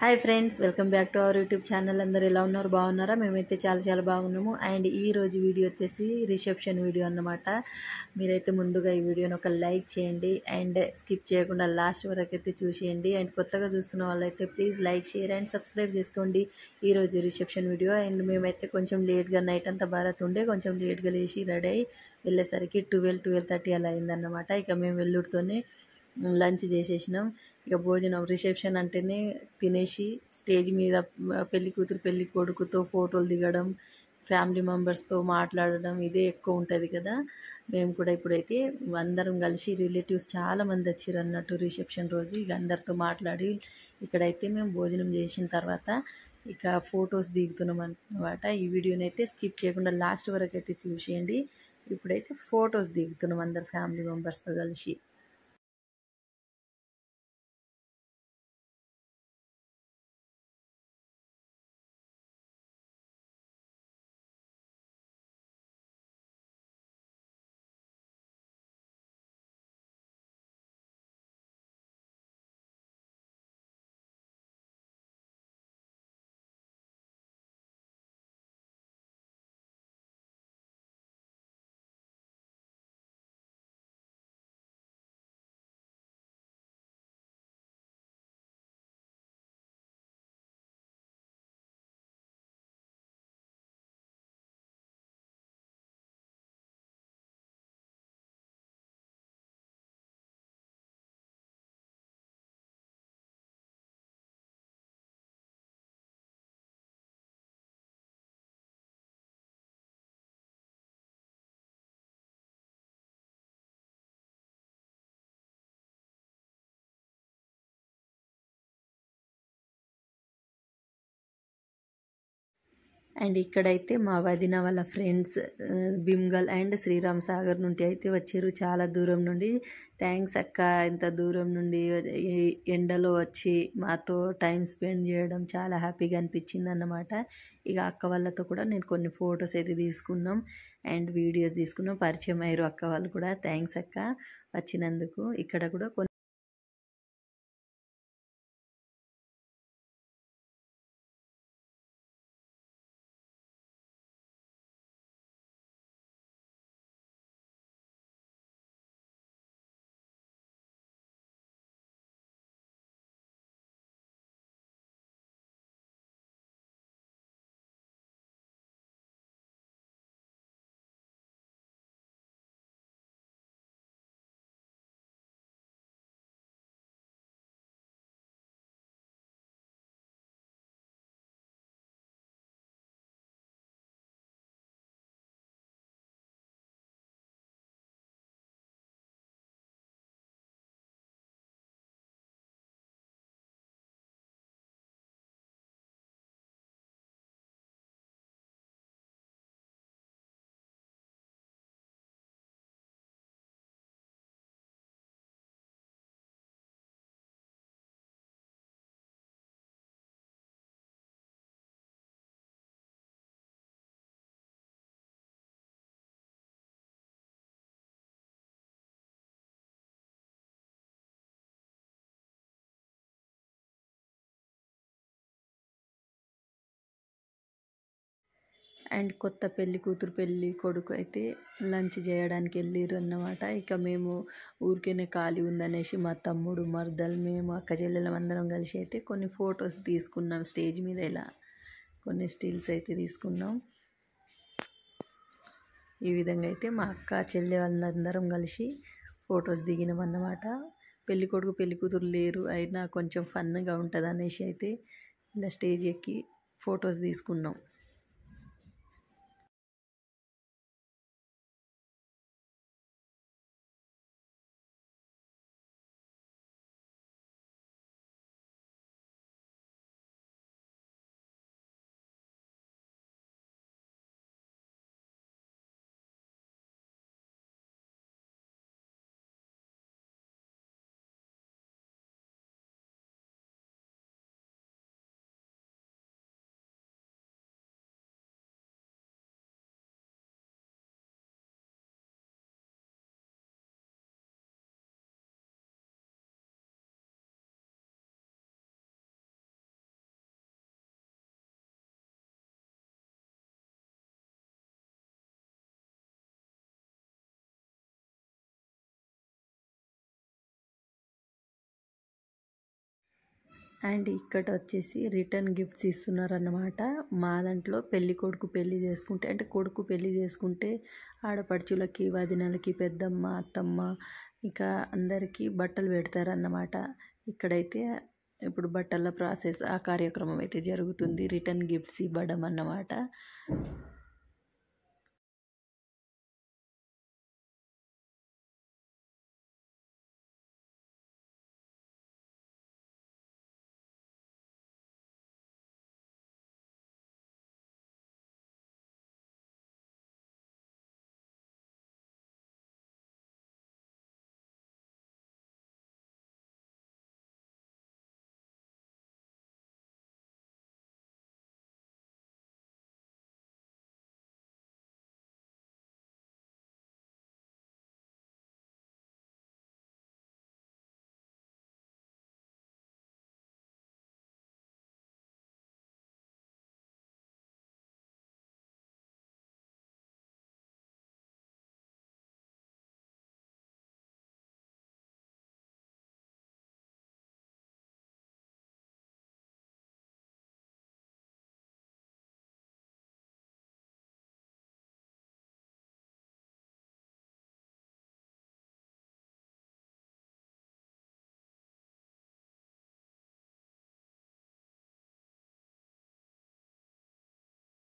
Hi friends, welcome back to our YouTube channel. అందరూ ఎలా ఉన్నారు? బాగున్నారా? మేమైతే చాలా చాలా బాగున్నాము. అండ్ ఈ రోజు వీడియో వచ్చేసి రిసెప్షన్ వీడియో అన్నమాట. మీరైతే ముందుగా ఈ వీడియోని ఒక లైక్ చేయండి అండ్ స్కిప్ చేయకుండా లాస్ట్ వరకు అయితే చూసేయండి. అండ్ కొత్తగా చూస్తున్న వాళ్ళైతే please like, share and subscribe చేసుకోండి. ఈరోజు రిసెప్షన్ వీడియో. అండ్ మేమైతే కొంచెం లేట్గా నైట్ అంతా భారత్ ఉండే కొంచెం లేట్గా లేచి రెడీ అయ్యి వెళ్ళేసరికి 12-12:30 అలా అయిందన్నమాట. ఇక మేము వెళ్ళుడితోనే లంచ్ చేసేసినాం. ఇక భోజనం రిసెప్షన్ అంటేనే తినేసి స్టేజ్ మీద పెళ్లి కూతురు పెళ్లి కొడుకుతో ఫోటోలు దిగడం, ఫ్యామిలీ మెంబర్స్తో మాట్లాడడం ఇదే ఎక్కువ ఉంటుంది కదా. మేము కూడా ఇప్పుడైతే అందరం కలిసి రిలేటివ్స్ చాలామంది వచ్చారు అన్నట్టు రిసెప్షన్ రోజు. ఇక అందరితో మాట్లాడి ఇక్కడైతే మేము భోజనం చేసిన తర్వాత ఇక ఫొటోస్ దిగుతున్నాం అన్నమాట. ఈ వీడియోని అయితే స్కిప్ చేయకుండా లాస్ట్ వరకు అయితే చూసేయండి. ఇప్పుడైతే ఫొటోస్ దిగుతున్నాం అందరు ఫ్యామిలీ మెంబర్స్తో కలిసి. అండ్ ఇక్కడైతే మా వదిన వాళ్ళ ఫ్రెండ్స్ బిమ్గల్ అండ్ శ్రీరామ్ సాగర్ నుండి అయితే వచ్చారు, చాలా దూరం నుండి. థ్యాంక్స్ అక్క, ఇంత దూరం నుండి ఈ ఎండలో వచ్చి మాతో టైం స్పెండ్ చేయడం చాలా హ్యాపీగా అనిపించింది అన్నమాట. ఇక అక్క వాళ్ళతో కూడా నేను కొన్ని ఫొటోస్ అయితే తీసుకున్నాం అండ్ వీడియోస్ తీసుకున్నాం. పరిచయం అయ్యారు అక్క వాళ్ళు కూడా. థ్యాంక్స్ అక్క వచ్చినందుకు. ఇక్కడ కూడా అండ్ కొత్త పెళ్లి కూతురు పెళ్లి కొడుకు అయితే లంచ్ చేయడానికి వెళ్ళిర్రు అన్నమాట. ఇక మేము ఊరికేనే ఖాళీ ఉందనేసి మా తమ్ముడు, మర్దలు, మేము అక్క చెల్లెలం అందరం కలిసి అయితే కొన్ని ఫొటోస్ తీసుకున్నాం. స్టేజ్ మీద ఇలా కొన్ని స్టిల్స్ అయితే తీసుకున్నాం. ఈ విధంగా అయితే మా అక్క చెల్లె వాళ్ళందరం కలిసి ఫొటోస్ దిగినాం అన్నమాట. పెళ్లి కొడుకు పెళ్లి కూతురు లేరు, అయినా కొంచెం ఫన్గా ఉంటుంది అనేసి అయితే ఇలా స్టేజ్ ఎక్కి ఫొటోస్ తీసుకున్నాం. అండ్ ఇక్కడ వచ్చేసి రిటర్న్ గిఫ్ట్స్ ఇస్తున్నారన్నమాట. మా దాంట్లో పెళ్ళి కొడుకు పెళ్ళి చేసుకుంటే, అంటే కొడుకు పెళ్ళి చేసుకుంటే ఆడపడుచులకి, వదినలకి, పెద్దమ్మ, అత్తమ్మ ఇంకా అందరికీ బట్టలు పెడతారన్నమాట. ఇక్కడైతే ఇప్పుడు బట్టల ప్రాసెస్ ఆ కార్యక్రమం అయితే జరుగుతుంది, రిటర్న్ గిఫ్ట్స్ ఇవ్వడం అన్నమాట.